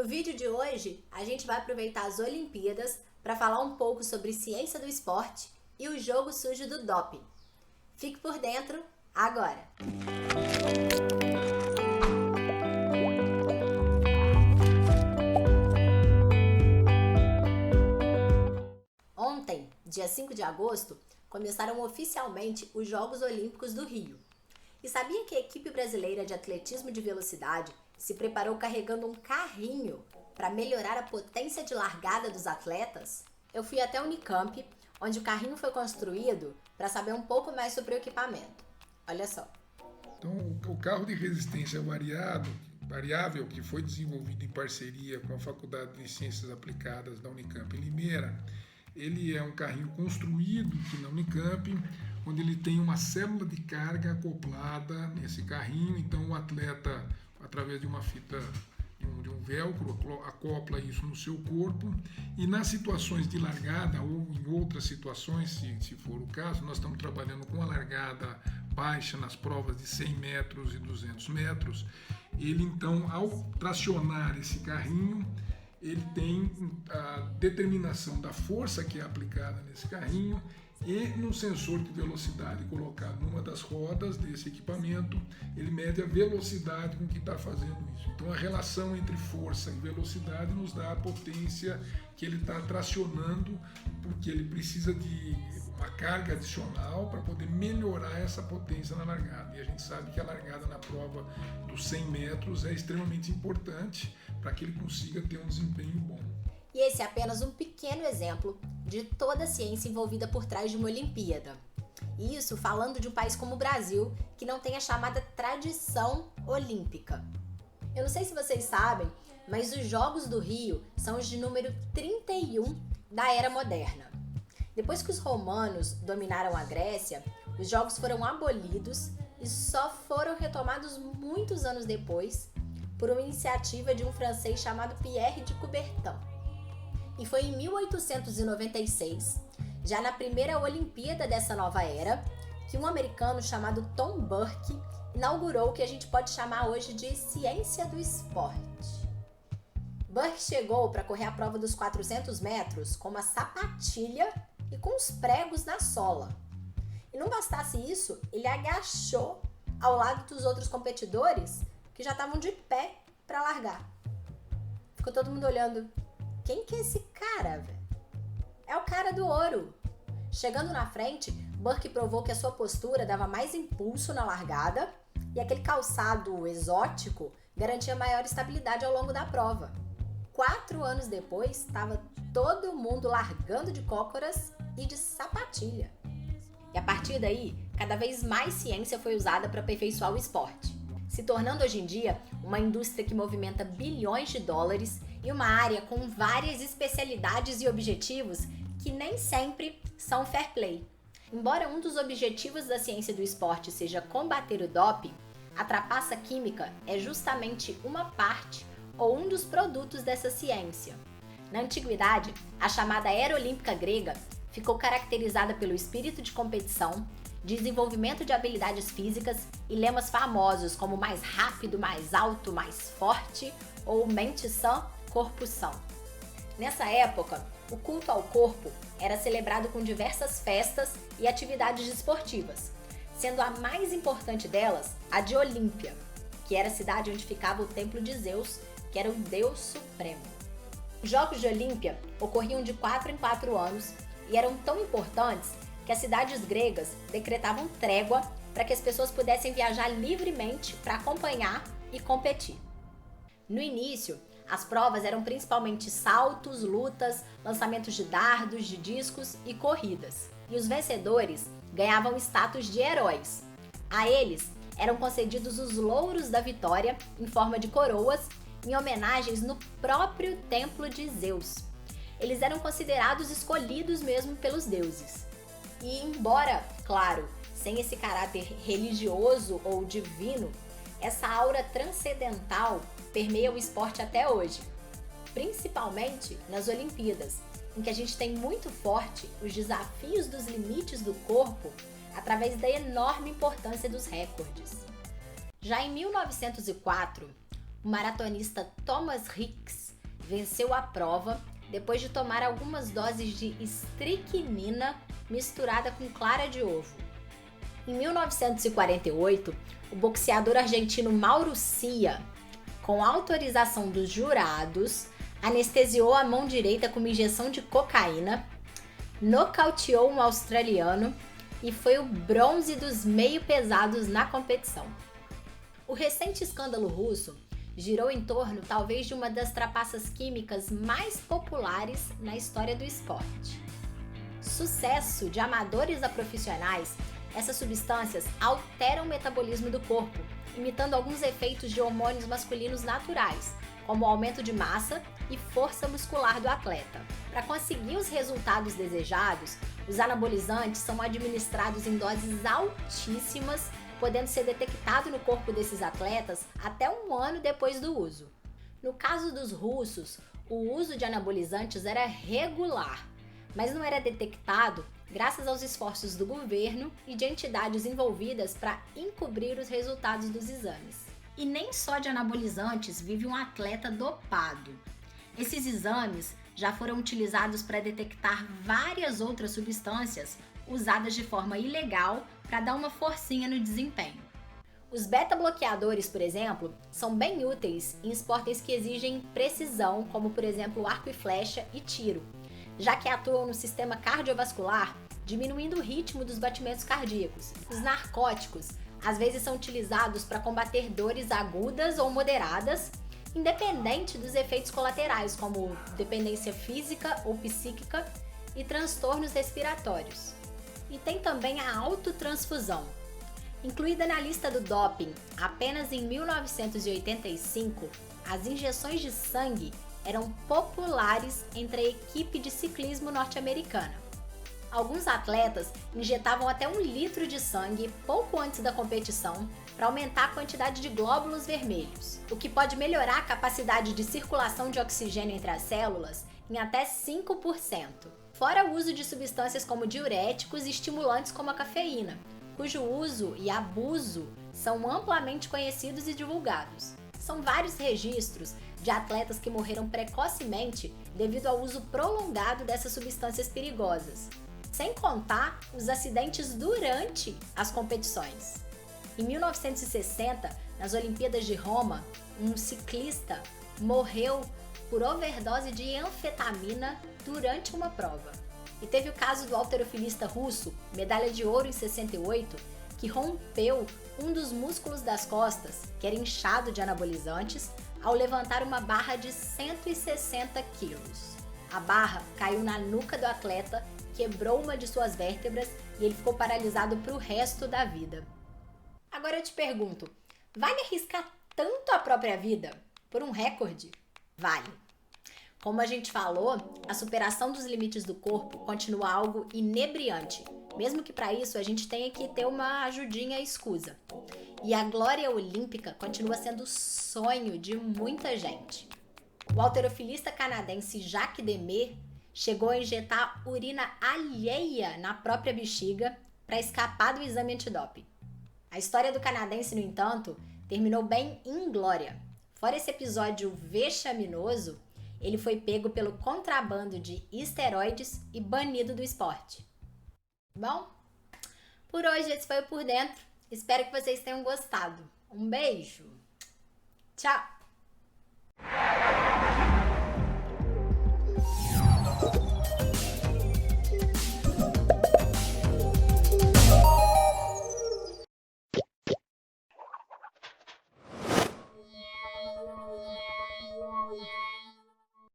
No vídeo de hoje, a gente vai aproveitar as Olimpíadas para falar um pouco sobre ciência do esporte e o jogo sujo do doping. Fique por dentro agora! Ontem, dia 5 de agosto, começaram oficialmente os Jogos Olímpicos do Rio. E sabia que a equipe brasileira de atletismo de velocidade se preparou carregando um carrinho para melhorar a potência de largada dos atletas? Eu fui até a Unicamp, onde o carrinho foi construído, para saber um pouco mais sobre o equipamento. Olha só. Então, o carro de resistência variável, que foi desenvolvido em parceria com a Faculdade de Ciências Aplicadas da Unicamp em Limeira, ele é um carrinho construído aqui na Unicamp, onde ele tem uma célula de carga acoplada nesse carrinho. Então o atleta, através de uma fita, de um velcro, acopla isso no seu corpo, e nas situações de largada ou em outras situações, se for o caso, nós estamos trabalhando com a largada baixa nas provas de 100 metros e 200 metros, ele então, ao tracionar esse carrinho, ele tem a determinação da força que é aplicada nesse carrinho e um sensor de velocidade colocado numa das rodas desse equipamento, ele mede a velocidade com que está fazendo isso. Então a relação entre força e velocidade nos dá a potência que ele está tracionando, porque ele precisa de uma carga adicional para poder melhorar essa potência na largada. E a gente sabe que a largada na prova dos 100 metros é extremamente importante para que ele consiga ter um desempenho bom. E esse é apenas um pequeno exemplo de toda a ciência envolvida por trás de uma Olimpíada. Isso falando de um país como o Brasil, que não tem a chamada tradição olímpica. Eu não sei se vocês sabem, mas os Jogos do Rio são os de número 31 da era moderna. Depois que os romanos dominaram a Grécia, os Jogos foram abolidos e só foram retomados muitos anos depois por uma iniciativa de um francês chamado Pierre de Coubertin. E foi em 1896, já na primeira Olimpíada dessa nova era, que um americano chamado Tom Burke inaugurou o que a gente pode chamar hoje de ciência do esporte. Burke chegou para correr a prova dos 400 metros com uma sapatilha e com os pregos na sola. E não bastasse isso, ele agachou ao lado dos outros competidores que já estavam de pé para largar. Ficou todo mundo olhando. Quem que é esse cara, velho? É o cara do ouro. Chegando na frente, Burke provou que a sua postura dava mais impulso na largada e aquele calçado exótico garantia maior estabilidade ao longo da prova. 4 anos depois, estava todo mundo largando de cócoras e de sapatilha. E a partir daí, cada vez mais ciência foi usada para aperfeiçoar o esporte, se tornando hoje em dia uma indústria que movimenta bilhões de dólares e uma área com várias especialidades e objetivos que nem sempre são fair play. Embora um dos objetivos da ciência do esporte seja combater o doping, a trapaça química é justamente uma parte ou um dos produtos dessa ciência. Na antiguidade, a chamada era olímpica grega ficou caracterizada pelo espírito de competição, desenvolvimento de habilidades físicas e lemas famosos como mais rápido, mais alto, mais forte ou mente sã, corpo são. Nessa época, o culto ao corpo era celebrado com diversas festas e atividades esportivas, sendo a mais importante delas a de Olímpia, que era a cidade onde ficava o templo de Zeus, que era o deus supremo. Os Jogos de Olímpia ocorriam de 4 em 4 anos e eram tão importantes que as cidades gregas decretavam trégua para que as pessoas pudessem viajar livremente para acompanhar e competir. No início, as provas eram principalmente saltos, lutas, lançamentos de dardos, de discos e corridas. E os vencedores ganhavam status de heróis. A eles eram concedidos os louros da vitória em forma de coroas em homenagens no próprio templo de Zeus. Eles eram considerados escolhidos mesmo pelos deuses. E embora, claro, sem esse caráter religioso ou divino, essa aura transcendental permeia o esporte até hoje, principalmente nas Olimpíadas, em que a gente tem muito forte os desafios dos limites do corpo através da enorme importância dos recordes. Já em 1904, o maratonista Thomas Ricks venceu a prova depois de tomar algumas doses de estricnina misturada com clara de ovo. Em 1948, o boxeador argentino Mauro Cia, com autorização dos jurados, anestesiou a mão direita com uma injeção de cocaína, nocauteou um australiano e foi o bronze dos meio pesados na competição. O recente escândalo russo girou em torno talvez de uma das trapaças químicas mais populares na história do esporte. Sucesso de amadores a profissionais, essas substâncias alteram o metabolismo do corpo, imitando alguns efeitos de hormônios masculinos naturais, como o aumento de massa e força muscular do atleta. Para conseguir os resultados desejados, os anabolizantes são administrados em doses altíssimas, podendo ser detectado no corpo desses atletas até um ano depois do uso. No caso dos russos, o uso de anabolizantes era regular, mas não era detectado graças aos esforços do governo e de entidades envolvidas para encobrir os resultados dos exames. E nem só de anabolizantes vive um atleta dopado. Esses exames já foram utilizados para detectar várias outras substâncias usadas de forma ilegal para dar uma forcinha no desempenho. Os beta-bloqueadores, por exemplo, são bem úteis em esportes que exigem precisão, como por exemplo arco e flecha e tiro, já que atuam no sistema cardiovascular, diminuindo o ritmo dos batimentos cardíacos. Os narcóticos às vezes são utilizados para combater dores agudas ou moderadas, independente dos efeitos colaterais, como dependência física ou psíquica e transtornos respiratórios. E tem também a autotransfusão. Incluída na lista do doping apenas em 1985, as injeções de sangue eram populares entre a equipe de ciclismo norte-americana. Alguns atletas injetavam até 1 litro de sangue pouco antes da competição para aumentar a quantidade de glóbulos vermelhos, o que pode melhorar a capacidade de circulação de oxigênio entre as células em até 5%. Fora o uso de substâncias como diuréticos e estimulantes como a cafeína, cujo uso e abuso são amplamente conhecidos e divulgados. São vários registros de atletas que morreram precocemente devido ao uso prolongado dessas substâncias perigosas, sem contar os acidentes durante as competições. Em 1960, nas Olimpíadas de Roma, um ciclista morreu por overdose de anfetamina durante uma prova. E teve o caso do halterofilista russo, medalha de ouro em 68, que rompeu um dos músculos das costas, que era inchado de anabolizantes, ao levantar uma barra de 160 quilos. A barra caiu na nuca do atleta, quebrou uma de suas vértebras e ele ficou paralisado para o resto da vida. Agora eu te pergunto, vale arriscar tanto a própria vida por um recorde? Vale. Como a gente falou, a superação dos limites do corpo continua algo inebriante, mesmo que para isso a gente tenha que ter uma ajudinha escusa. E a glória olímpica continua sendo o sonho de muita gente. O halterofilista canadense Jacques Demers chegou a injetar urina alheia na própria bexiga para escapar do exame antidoping. A história do canadense, no entanto, terminou bem inglória. Fora esse episódio vexaminoso, ele foi pego pelo contrabando de esteroides e banido do esporte. Bom, por hoje esse foi o Por Dentro. Espero que vocês tenham gostado. Um beijo! Tchau!